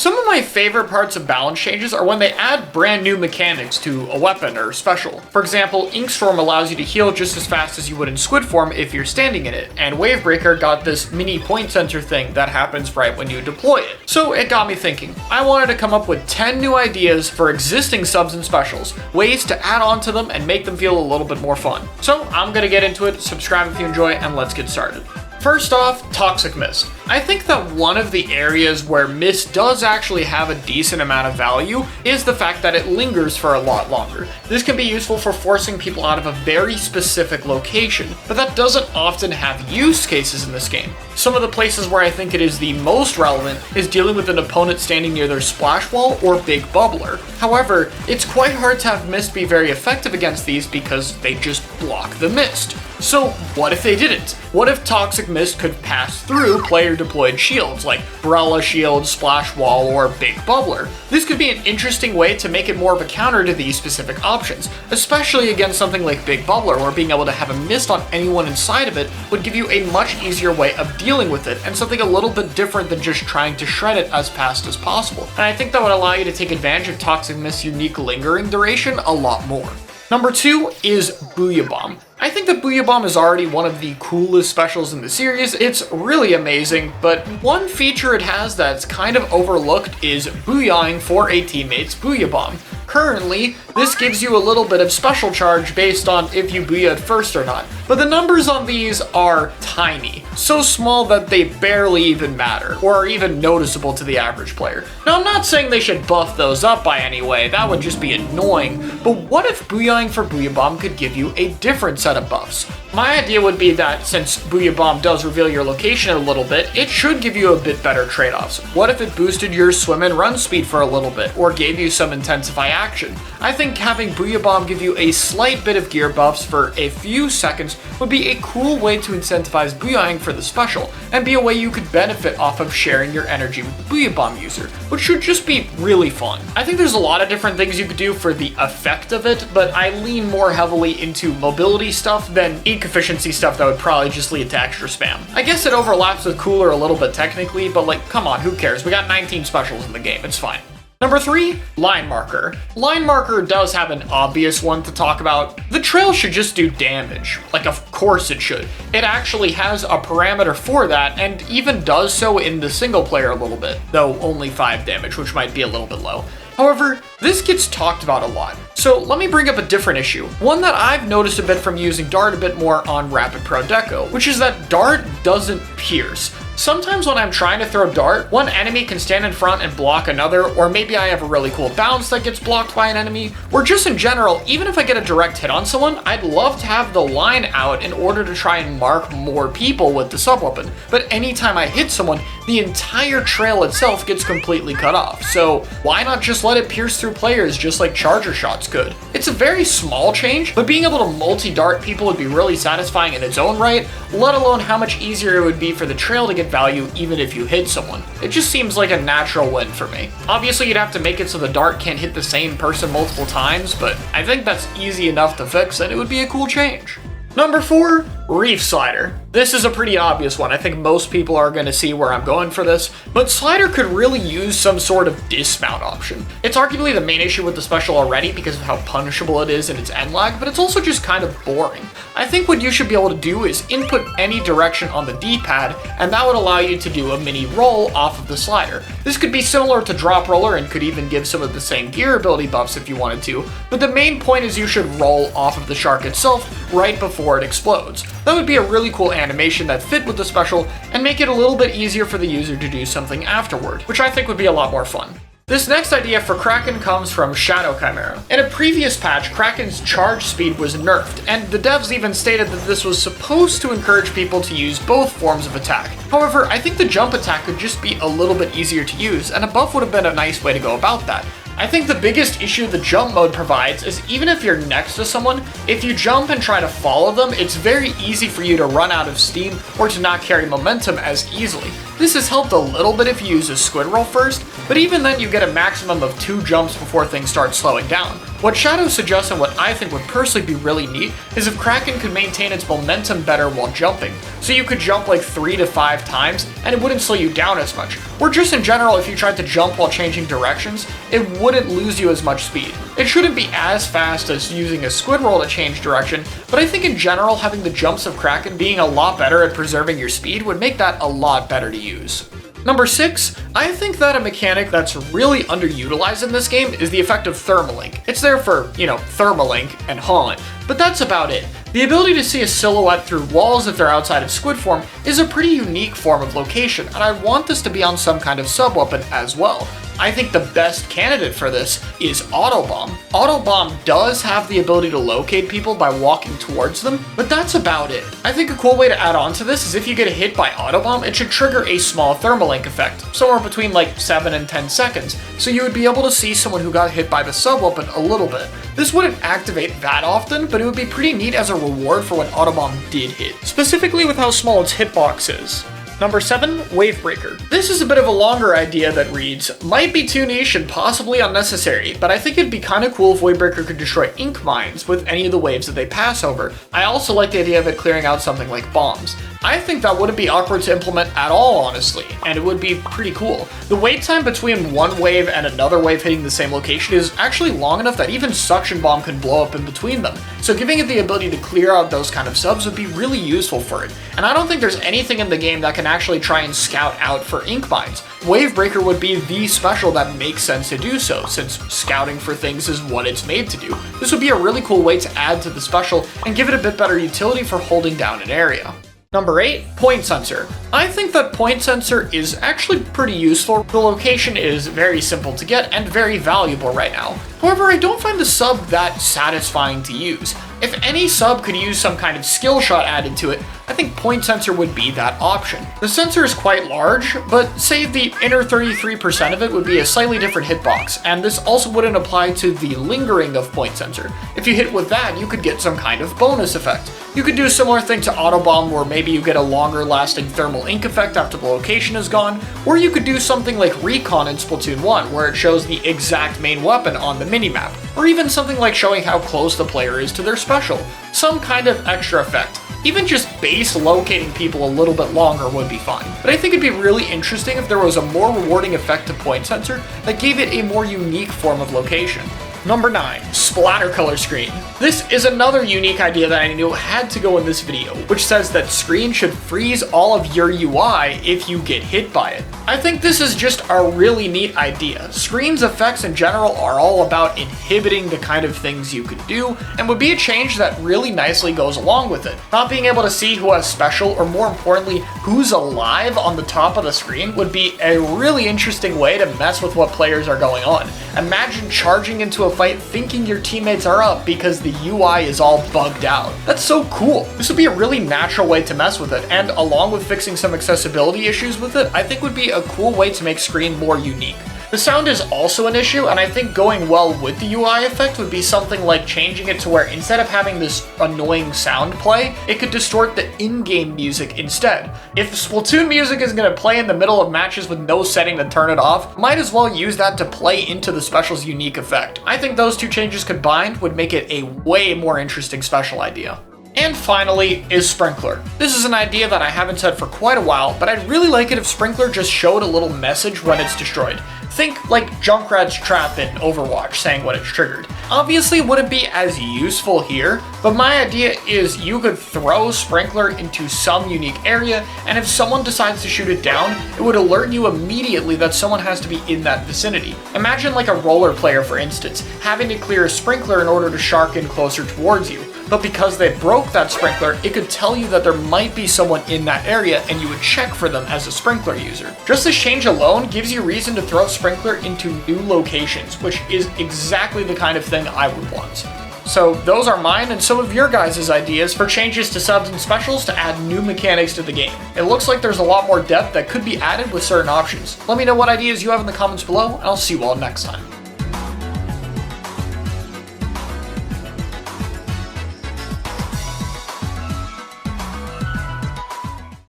Some of my favorite parts of balance changes are when they add brand new mechanics to a weapon or special. For example, Inkstorm allows you to heal just as fast as you would in Squid form if you're standing in it, and Wavebreaker got this mini point sensor thing that happens right when you deploy it. So it got me thinking. I wanted to come up with 10 new ideas for existing subs and specials, ways to add on to them and make them feel a little bit more fun. So I'm gonna get into it, subscribe if you enjoy, and let's get started. First off, Toxic Mist. I think that one of the areas where Mist does actually have a decent amount of value is the fact that it lingers for a lot longer. This can be useful for forcing people out of a very specific location, but that doesn't often have use cases in this game. Some of the places where I think it is the most relevant is dealing with an opponent standing near their splash wall or big bubbler. However, it's quite hard to have Mist be very effective against these because they just block the Mist. So what if they didn't? What if Toxic Mist could pass through player deployed shields like Brella Shield, Splash Wall, or Big Bubbler? This could be an interesting way to make it more of a counter to these specific options, especially against something like Big Bubbler, where being able to have a mist on anyone inside of it would give you a much easier way of dealing with it, and something a little bit different than just trying to shred it as fast as possible. And I think that would allow you to take advantage of Toxic Mist's unique lingering duration a lot more. Number 2 is Booyah Bomb. I think that Booyah Bomb is already one of the coolest specials in the series. It's really amazing, but one feature it has that's kind of overlooked is booyahing for a teammate's Booyah Bomb. Currently, this gives you a little bit of special charge based on if you booyah'd first or not, but the numbers on these are tiny, so small that they barely even matter, or are even noticeable to the average player. Now, I'm not saying they should buff those up by any way, that would just be annoying, but what if booyahing for Booyah Bomb could give you a different set of buffs? My idea would be that since Booyah Bomb does reveal your location a little bit, it should give you a bit better trade-offs. What if it boosted your swim and run speed for a little bit, or gave you some intensify action? I think having Booyah Bomb give you a slight bit of gear buffs for a few seconds would be a cool way to incentivize booyahing for the special, and be a way you could benefit off of sharing your energy with the Booyah Bomb user, which should just be really fun. I think there's a lot of different things you could do for the effect of it, but I lean more heavily into mobility stuff than ink efficiency stuff that would probably just lead to extra spam. I guess it overlaps with Cooler a little bit technically, but like, come on, who cares? We got 19 specials in the game, it's fine. Number 3, Line Marker. Line Marker does have an obvious one to talk about. The trail should just do damage. Like, of course it should. It actually has a parameter for that, and even does so in the single player a little bit, though only 5 damage, which might be a little bit low. However, this gets talked about a lot. So let me bring up a different issue. One that I've noticed a bit from using Dart a bit more on Rapid Pro Deco, which is that Dart doesn't pierce. Sometimes when I'm trying to throw Dart, one enemy can stand in front and block another, or maybe I have a really cool bounce that gets blocked by an enemy, or just in general, even if I get a direct hit on someone, I'd love to have the line out in order to try and mark more people with the sub-weapon. But anytime I hit someone, the entire trail itself gets completely cut off. So why not just let it pierce through players just like charger shots could? It's a very small change, but being able to multi-dart people would be really satisfying in its own right, let alone how much easier it would be for the trail to get value even if you hit someone. It just seems like a natural win for me. Obviously, you'd have to make it so the dart can't hit the same person multiple times, but I think that's easy enough to fix and it would be a cool change. Number 4, Reefslider. This is a pretty obvious one. I think most people are going to see where I'm going for this, but Slider could really use some sort of dismount option. It's arguably the main issue with the special already because of how punishable it is in its end lag, but it's also just kind of boring. I think what you should be able to do is input any direction on the D-pad, and that would allow you to do a mini roll off of the slider. This could be similar to Drop Roller and could even give some of the same gear ability buffs if you wanted to, but the main point is you should roll off of the shark itself right before it explodes. That would be a really cool animation that fit with the special and make it a little bit easier for the user to do something afterward, which I think would be a lot more fun. This next idea for Kraken comes from Shadow Chimera. In a previous patch, Kraken's charge speed was nerfed, and the devs even stated that this was supposed to encourage people to use both forms of attack. However, I think the jump attack could just be a little bit easier to use, and a buff would have been a nice way to go about that. I think the biggest issue the jump mode provides is even if you're next to someone, if you jump and try to follow them, it's very easy for you to run out of steam or to not carry momentum as easily. This has helped a little bit if you use a squid roll first, but even then you get a maximum of 2 jumps before things start slowing down. What Shadow suggests and what I think would personally be really neat is if Kraken could maintain its momentum better while jumping. So you could jump like 3 to 5 times and it wouldn't slow you down as much. Or just in general, if you tried to jump while changing directions, it wouldn't lose you as much speed. It shouldn't be as fast as using a squid roll to change direction, but I think in general having the jumps of Kraken being a lot better at preserving your speed would make that a lot better to use. Number 6, I think that a mechanic that's really underutilized in this game is the effect of Thermalink. It's there for, Thermalink and Haunt, but that's about it. The ability to see a silhouette through walls if they're outside of squid form is a pretty unique form of location, and I want this to be on some kind of sub-weapon as well. I think the best candidate for this is Autobomb. Autobomb does have the ability to locate people by walking towards them, but that's about it. I think a cool way to add on to this is if you get hit by Autobomb, it should trigger a small Thermalink effect, somewhere between like 7 and 10 seconds, so you would be able to see someone who got hit by the sub-weapon a little bit. This wouldn't activate that often, but it would be pretty neat as a reward for when Autobomb did hit, specifically with how small its hitbox is. Number 7, Wavebreaker. This is a bit of a longer idea that reads, might be too niche and possibly unnecessary, but I think it'd be kinda cool if Wavebreaker could destroy ink mines with any of the waves that they pass over. I also like the idea of it clearing out something like bombs. I think that wouldn't be awkward to implement at all, honestly, and it would be pretty cool. The wait time between one wave and another wave hitting the same location is actually long enough that even Suction Bomb can blow up in between them, so giving it the ability to clear out those kind of subs would be really useful for it. And I don't think there's anything in the game that can actually try and scout out for ink mines. Wavebreaker would be the special that makes sense to do so, since scouting for things is what it's made to do. This would be a really cool way to add to the special and give it a bit better utility for holding down an area. Number 8, Point Sensor. I think that Point Sensor is actually pretty useful. The location is very simple to get and very valuable right now. However, I don't find the sub that satisfying to use. If any sub could use some kind of skill shot added to it, I think Point Sensor would be that option. The sensor is quite large, but say the inner 33% of it would be a slightly different hitbox, and this also wouldn't apply to the lingering of Point Sensor. If you hit with that, you could get some kind of bonus effect. You could do a similar thing to Autobomb where maybe you get a longer lasting thermal ink effect after the location is gone, or you could do something like Recon in Splatoon 1 where it shows the exact main weapon on the minimap, or even something like showing how close the player is to their special. Some kind of extra effect. Even just base locating people a little bit longer would be fine. But I think it'd be really interesting if there was a more rewarding effect to Point Sensor that gave it a more unique form of location. Number 9, Splattercolor Screen. This is another unique idea that I knew had to go in this video, which says that Screen should freeze all of your UI if you get hit by it. I think this is just a really neat idea. Screen's effects in general are all about inhibiting the kind of things you can do, and would be a change that really nicely goes along with it. Not being able to see who has special, or more importantly, who's alive on the top of the screen would be a really interesting way to mess with what players are going on. Imagine charging into a fight thinking your teammates are up because the UI is all bugged out. That's so cool. This would be a really natural way to mess with it, and along with fixing some accessibility issues with it, I think would be a cool way to make Screen more unique. The sound is also an issue, and I think going well with the UI effect would be something like changing it to where instead of having this annoying sound play, it could distort the in-game music instead. If Splatoon music is going to play in the middle of matches with no setting to turn it off, might as well use that to play into the special's unique effect. I think those two changes combined would make it a way more interesting special idea. And finally is Sprinkler. This is an idea that I haven't said for quite a while, but I'd really like it if Sprinkler just showed a little message when it's destroyed. Think like Junkrat's trap in Overwatch saying what it's triggered. Obviously it wouldn't be as useful here, but my idea is you could throw Sprinkler into some unique area, and if someone decides to shoot it down, it would alert you immediately that someone has to be in that vicinity. Imagine like a roller player, for instance, having to clear a Sprinkler in order to shark in closer towards you. But because they broke that Sprinkler, it could tell you that there might be someone in that area, and you would check for them as a Sprinkler user. Just this change alone gives you reason to throw Sprinkler into new locations, which is exactly the kind of thing I would want. So those are mine and some of your guys' ideas for changes to subs and specials to add new mechanics to the game. It looks like there's a lot more depth that could be added with certain options. Let me know what ideas you have in the comments below, and I'll see you all next time.